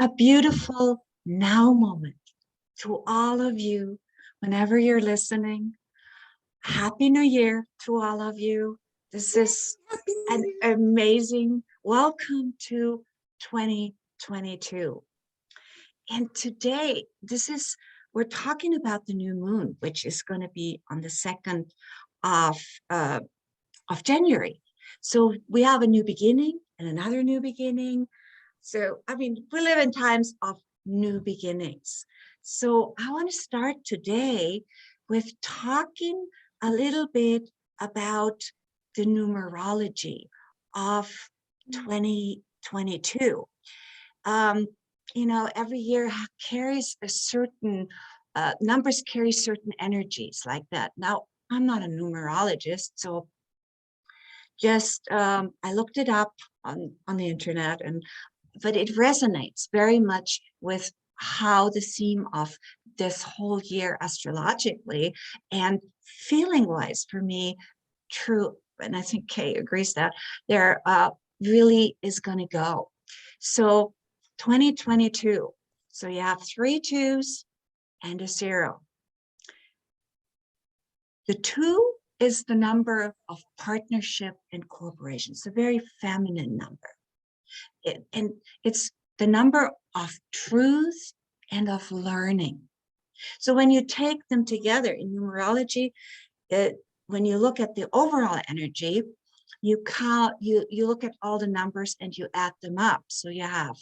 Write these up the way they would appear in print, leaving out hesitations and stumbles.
A beautiful now moment to all of you, whenever you're listening. Happy New Year to all of you. This is Happy New an Year. amazing welcome to 2022. And today, we're talking about the new moon, which is going to be on the 2nd of, uh, of January. So we have a new beginning and another new beginning. So, I mean, we live in times of new beginnings. So, I want to start today with talking a little bit about the numerology of 2022. Um, every year carries a certain numbers carry certain energies like that. Now, I'm not a numerologist, so just I looked it up on the internet, but it resonates very much with how the theme of this whole year astrologically and feeling wise for me true, and I think Kay agrees that there really is going to go. So 2022, so you have 3 2s and a 0. The 2 is the number of partnership and cooperation. It's a very feminine number. And it's the number of truth and of learning. So when you take them together in numerology, when you look at the overall energy, you look at all the numbers and you add them up. So you have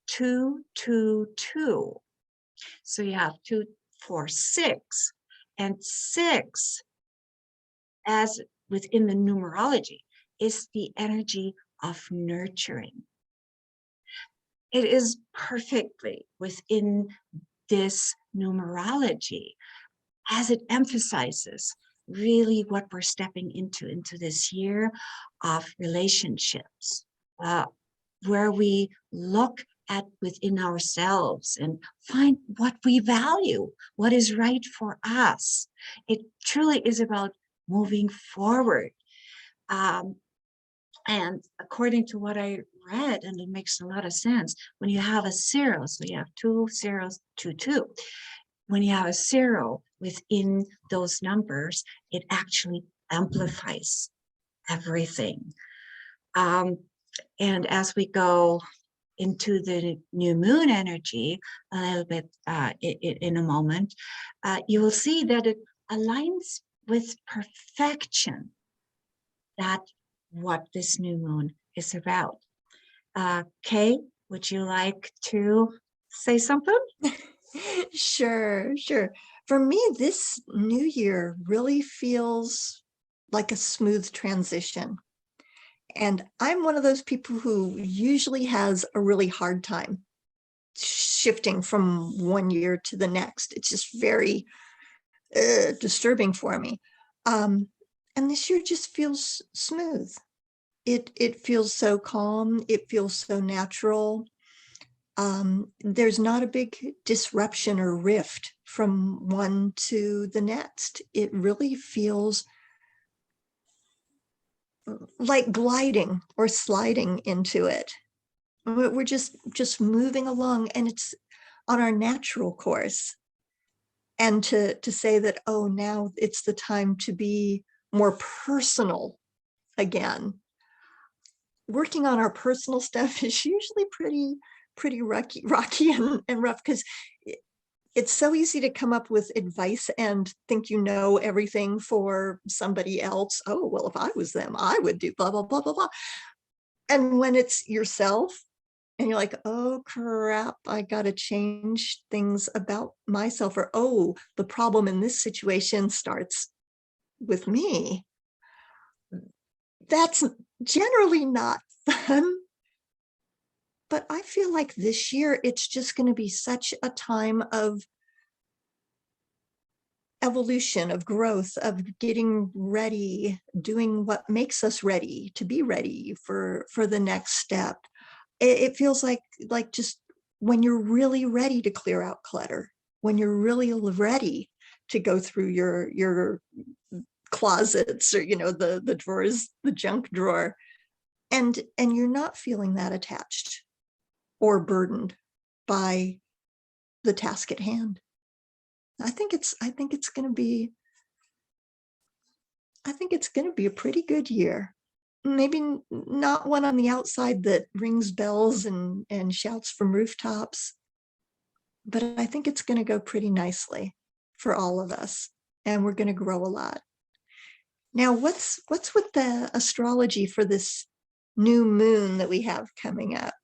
2, 2, 2. So you have 2, 4, 6. And 6, as within the numerology, is the energy of nurturing. It is perfectly within this numerology as it emphasizes really what we're stepping into this year of relationships, where we look at within ourselves and find what we value, what is right for us. It truly is about moving forward. And according to what I read, and it makes a lot of sense, when you have a 0, so you have 2 zeros, 2, 2. When you have a 0 within those numbers, it actually amplifies everything. And as we go into the new moon energy a little bit in a moment, you will see that it aligns with perfection. That what this new moon is about. Kay, would you like to say something? Sure. For me, this new year really feels like a smooth transition. And I'm one of those people who usually has a really hard time shifting from one year to the next. It's just very disturbing for me. And this year just feels smooth. It feels so calm. It feels so natural. There's not a big disruption or rift from one to the next. It really feels like gliding or sliding into it. We're just moving along, and it's on our natural course. And to say that, oh, now it's the time to be more personal again. Working on our personal stuff is usually pretty rocky and rough, because it's so easy to come up with advice and think you know everything for somebody else. Oh, well, if I was them, I would do blah, blah, blah, blah, blah. And when it's yourself and you're like, oh, crap, I got to change things about myself. Or, oh, the problem in this situation starts with me. That's generally not fun. But I feel like this year, it's just going to be such a time of evolution, of growth, of getting ready, doing what makes us ready to be ready for the next step. It feels like just when you're really ready to clear out clutter, when you're really ready to go through your closets, or the drawers, the junk drawer, and you're not feeling that attached or burdened by the task at hand. I think it's going to be a pretty good year. Maybe not one on the outside that rings bells and shouts from rooftops, but I think it's going to go pretty nicely for all of us, and we're going to grow a lot. Now, what's with the astrology for this new moon that we have coming up?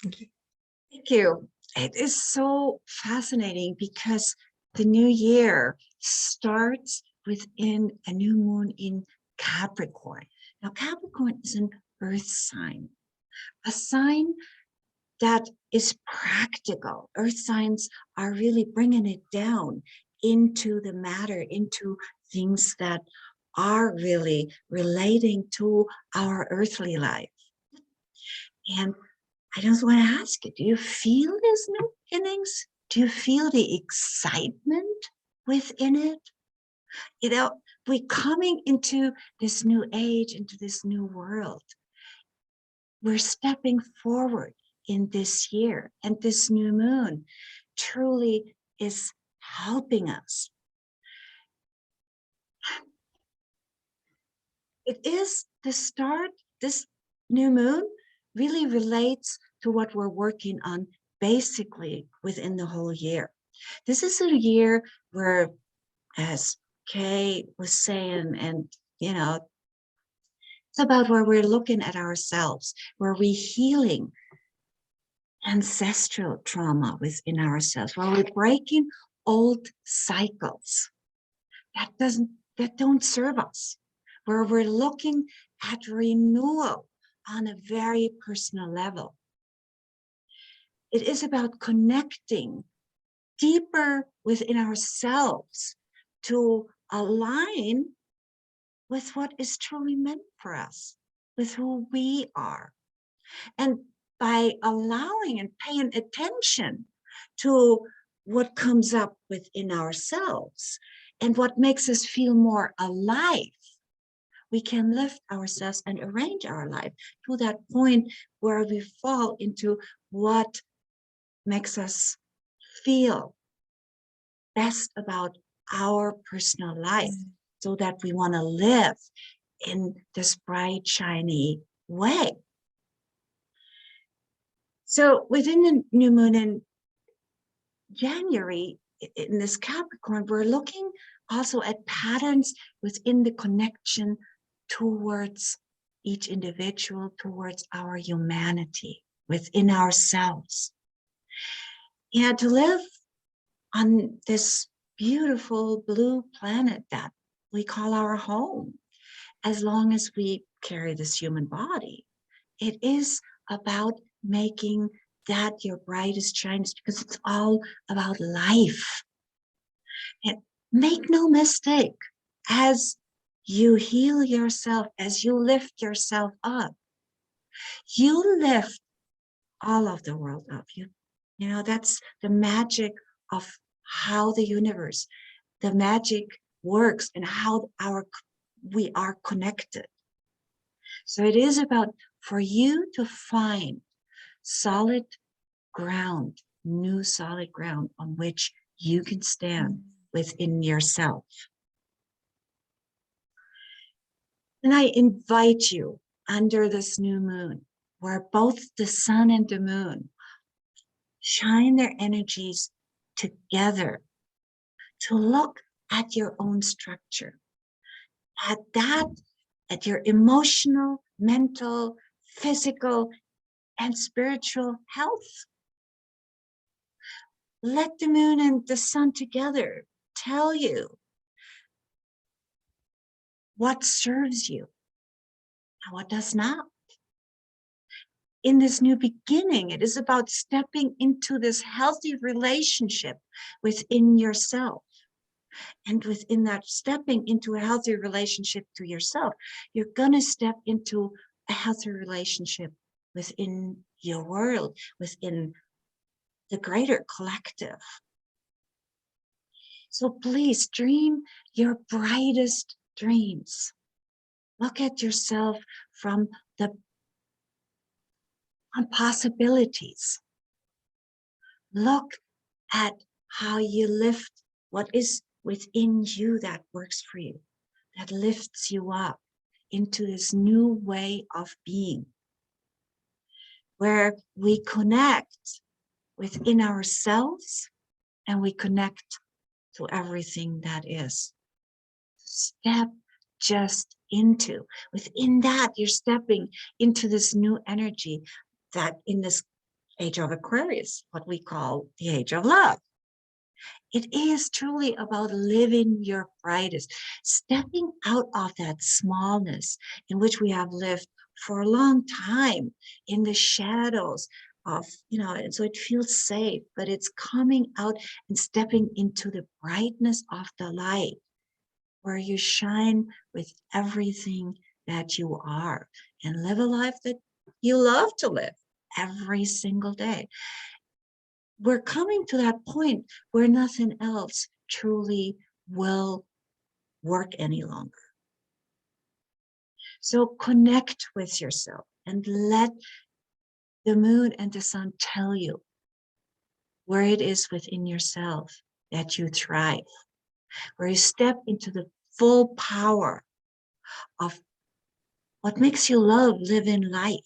Thank you. It is so fascinating because the new year starts within a new moon in Capricorn. Now, Capricorn is an earth sign, a sign that is practical. Earth signs are really bringing it down into the matter, into things that are really relating to our earthly life. And I just want to ask you, do you feel these new beginnings? Do you feel the excitement within it? You know, we're coming into this new age, into this new world. We're stepping forward in this year, and this new moon truly is helping us. It is the start, this new moon really relates to what we're working on basically within the whole year. This is a year where, as Kay was saying, and it's about where we're looking at ourselves, where we're healing ancestral trauma within ourselves, where we're breaking old cycles that don't serve us, where we're looking at renewal on a very personal level. It is about connecting deeper within ourselves to align with what is truly meant for us, with who we are. And by allowing and paying attention to what comes up within ourselves and what makes us feel more alive, we can lift ourselves and arrange our life to that point where we fall into what makes us feel best about our personal life, so that we want to live in this bright, shiny way. So within the new moon in January, in this Capricorn, we're looking also at patterns within the connection towards each individual, towards our humanity, within ourselves. Yeah, to live on this beautiful blue planet that we call our home, as long as we carry this human body, it is about making that your brightest shines, because it's all about life. And make no mistake, as you heal yourself, as you lift yourself up, you lift all of the world up. You know, that's the magic of how the universe, the magic works, and how we are connected. So it is about for you to find solid ground, new solid ground on which you can stand within yourself. And I invite you under this new moon, where both the sun and the moon shine their energies together, to look at your own structure, at your emotional, mental, physical, and spiritual health. Let the moon and the sun together tell you what serves you and what does not. In this new beginning, it is about stepping into this healthy relationship within yourself. And within that, stepping into a healthy relationship to yourself, you're going to step into a healthy relationship within your world, within the greater collective. So please dream your brightest dreams. Look at yourself from possibilities. Look at how you lift what is within you that works for you, that lifts you up into this new way of being, where we connect within ourselves and we connect to everything that is. Step just into. Within that, you're stepping into this new energy that in this age of Aquarius, what we call the age of love. It is truly about living your brightest, stepping out of that smallness in which we have lived for a long time in the shadows of, and so it feels safe, but it's coming out and stepping into the brightness of the light where you shine with everything that you are and live a life that you love to live every single day. We're coming to that point where nothing else truly will work any longer. So connect with yourself and let the moon and the sun tell you where it is within yourself that you thrive, where you step into the full power of what makes you love living life,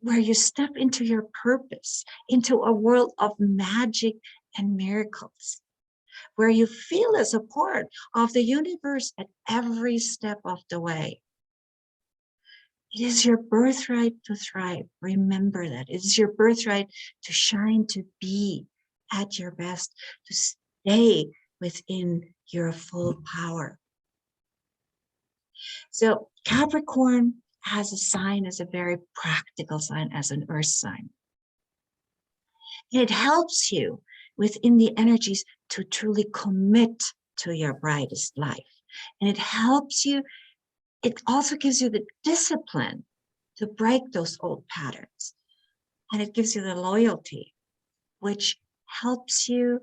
where you step into your purpose, into a world of magic and miracles, where you feel as a part of the universe at every step of the way. It is your birthright to thrive. Remember that. It is your birthright to shine, to be at your best, to stay within your full power. So Capricorn as a sign is a very practical sign, as an earth sign. It helps you within the energies to truly commit to your brightest life. And it helps you, it also gives you the discipline to break those old patterns. And it gives you the loyalty, which helps you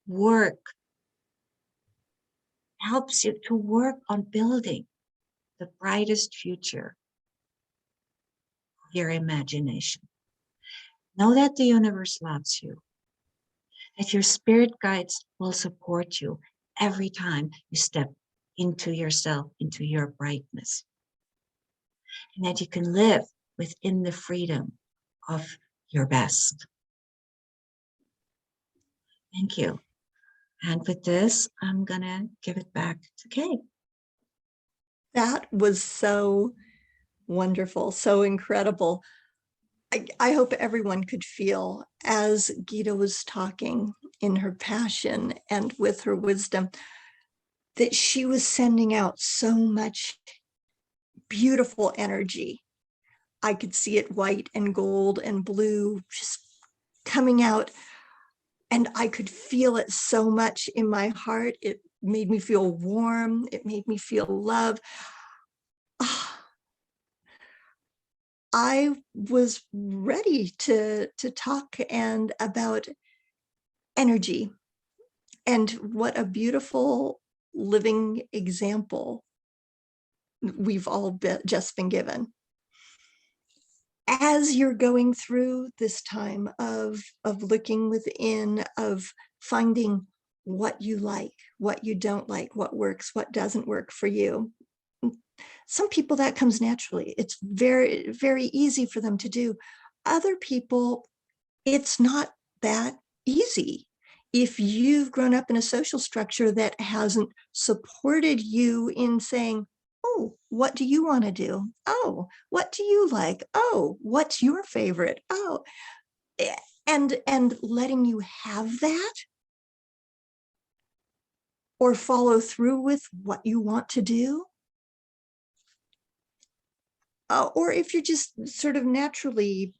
to work on building the brightest future of your imagination. Know that the universe loves you, that your spirit guides will support you every time you step into yourself, into your brightness, and that you can live within the freedom of your best. Thank you. And with this, I'm going to give it back to Kate. That was so wonderful, so incredible. I hope everyone could feel, as Gita was talking in her passion and with her wisdom, that she was sending out so much beautiful energy. I could see it white and gold and blue just coming out, and I could feel it so much in my heart. It made me feel warm. It made me feel love. I was ready to talk and about energy, and what a beautiful living example we've all just been given. As you're going through this time of looking within, of finding what you like, what you don't like, what works, what doesn't work for you. Some people that comes naturally. It's very, very easy for them to do. Other people, it's not that easy. If you've grown up in a social structure that hasn't supported you in saying, oh, what do you want to do? Oh, what do you like? Oh, what's your favorite? Oh, and letting you have that, or follow through with what you want to do. Or if you're just sort of naturally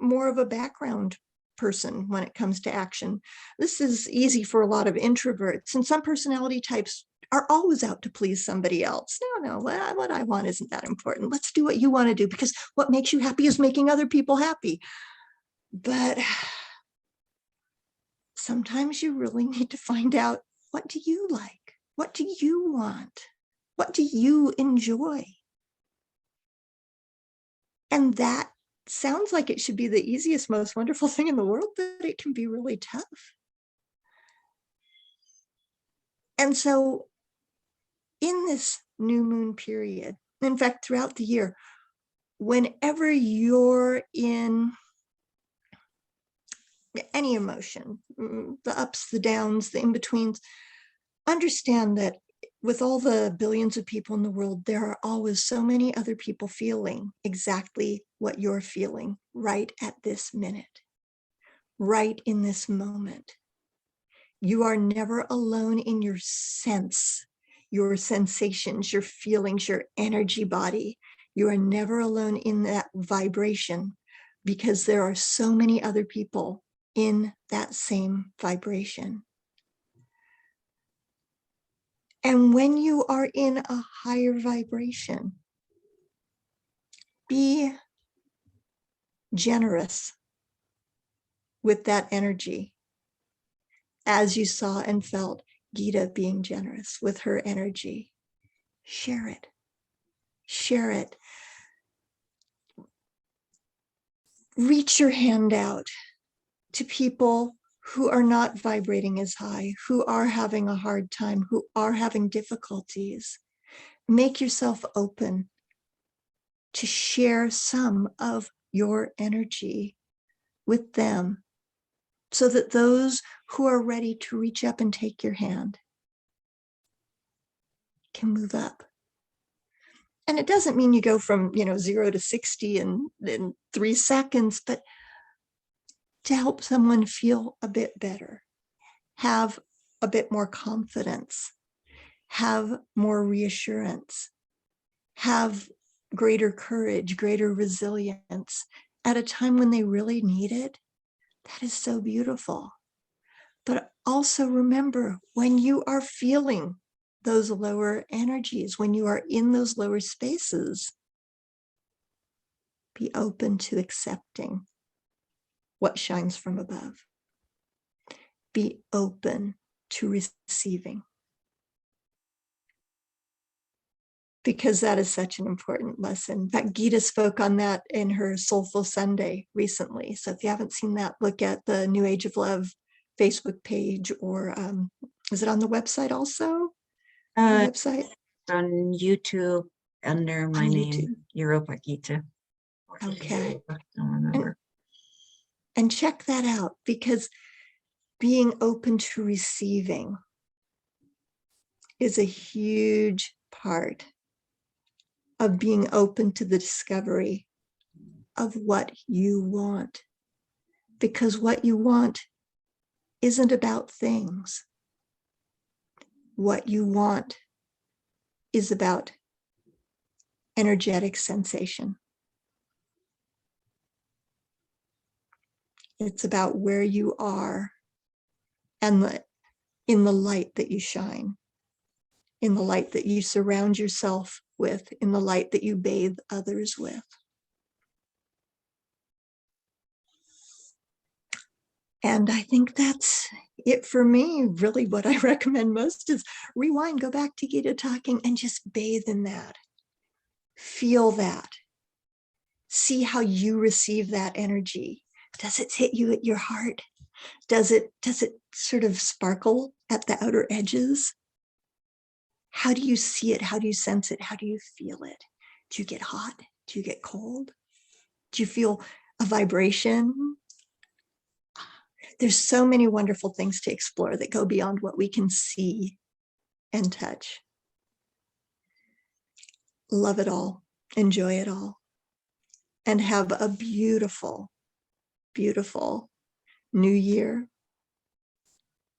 more of a background person when it comes to action. This is easy for a lot of introverts, and some personality types are always out to please somebody else. No, what I want isn't that important. Let's do what you want to do, because what makes you happy is making other people happy. But sometimes you really need to find out, what do you like? What do you want? What do you enjoy? And that sounds like it should be the easiest, most wonderful thing in the world, but it can be really tough. And so in this new moon period, in fact, throughout the year, whenever you're in any emotion, the ups, the downs, the in-betweens, understand that with all the billions of people in the world, there are always so many other people feeling exactly what you're feeling right at this minute, right in this moment. You are never alone in your sense, your sensations, your feelings, your energy body. You are never alone in that vibration because there are so many other people in that same vibration. And when you are in a higher vibration, be generous with that energy, as you saw and felt Gita being generous with her energy. Share it. Share it. Reach your hand out to people who are not vibrating as high, who are having a hard time, who are having difficulties. Make yourself open to share some of your energy with them so that those who are ready to reach up and take your hand can move up. And it doesn't mean you go from 0 to 60 in 3 seconds, but to help someone feel a bit better, have a bit more confidence, have more reassurance, have greater courage, greater resilience at a time when they really need it. That is so beautiful. But also remember, when you are feeling those lower energies, when you are in those lower spaces, be open to accepting what shines from above. Be open to receiving. Because that is such an important lesson. In fact, Gita spoke on that in her Soulful Sunday recently. So if you haven't seen that, look at the New Age of Love Facebook page, or is it on the website also? The website? On YouTube under my name, Europa Gita. Okay. I don't remember. And check that out, because being open to receiving is a huge part of being open to the discovery of what you want. Because what you want isn't about things. What you want is about energetic sensation. It's about where you are and in the light that you shine, in the light that you surround yourself with, in the light that you bathe others with. And I think that's it for me. Really, what I recommend most is rewind, go back to Gita talking, and just bathe in that. Feel that. See how you receive that energy. Does it hit you at your heart? Does it sort of sparkle at the outer edges? How do you see it? How do you sense it? How do you feel it? Do you get hot? Do you get cold? Do you feel a vibration? There's so many wonderful things to explore that go beyond what we can see and touch. Love it all. Enjoy it all. And have a beautiful, beautiful new year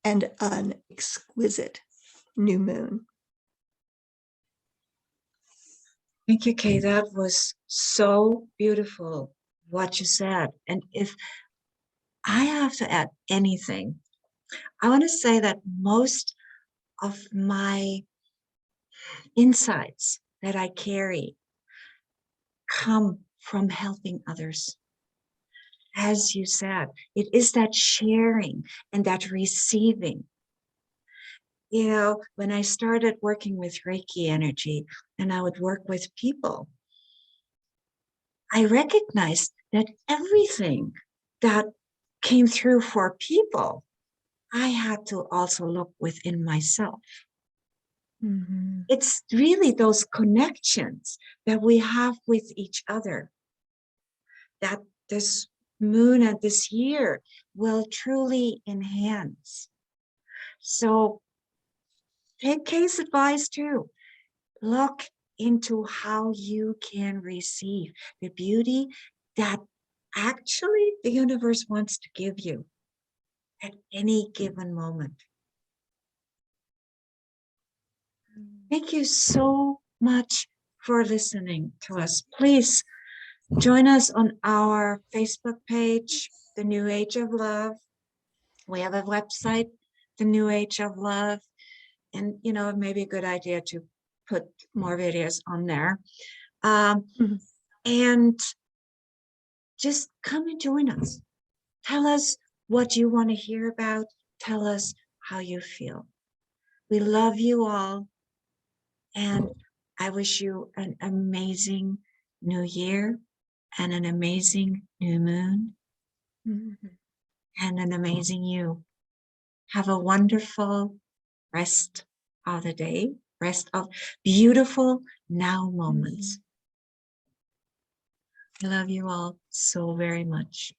and an exquisite new moon. Thank you, Kay. That was so beautiful what you said. And if I have to add anything, I want to say that most of my insights that I carry come from helping others. As you said, it is that sharing and that receiving. When I started working with Reiki energy and I would work with people, I recognized that everything that came through for people, I had to also look within myself. Mhm. It's really those connections that we have with each other that this moon and this year will truly enhance. So take case advice too. Look into how you can receive the beauty that actually the universe wants to give you at any given moment. Thank you so much for listening to us. Please join us on our Facebook page, The New Age of Love. We have a website, The New Age of Love. And, you know, it may be a good idea to put more videos on there. Mhm. And just come and join us. Tell us what you want to hear about. Tell us how you feel. We love you all. And I wish you an amazing new year and an amazing new moon Mhm. and an amazing you. Have a wonderful rest of the day, rest of beautiful now moments. Mhm. I love you all so very much.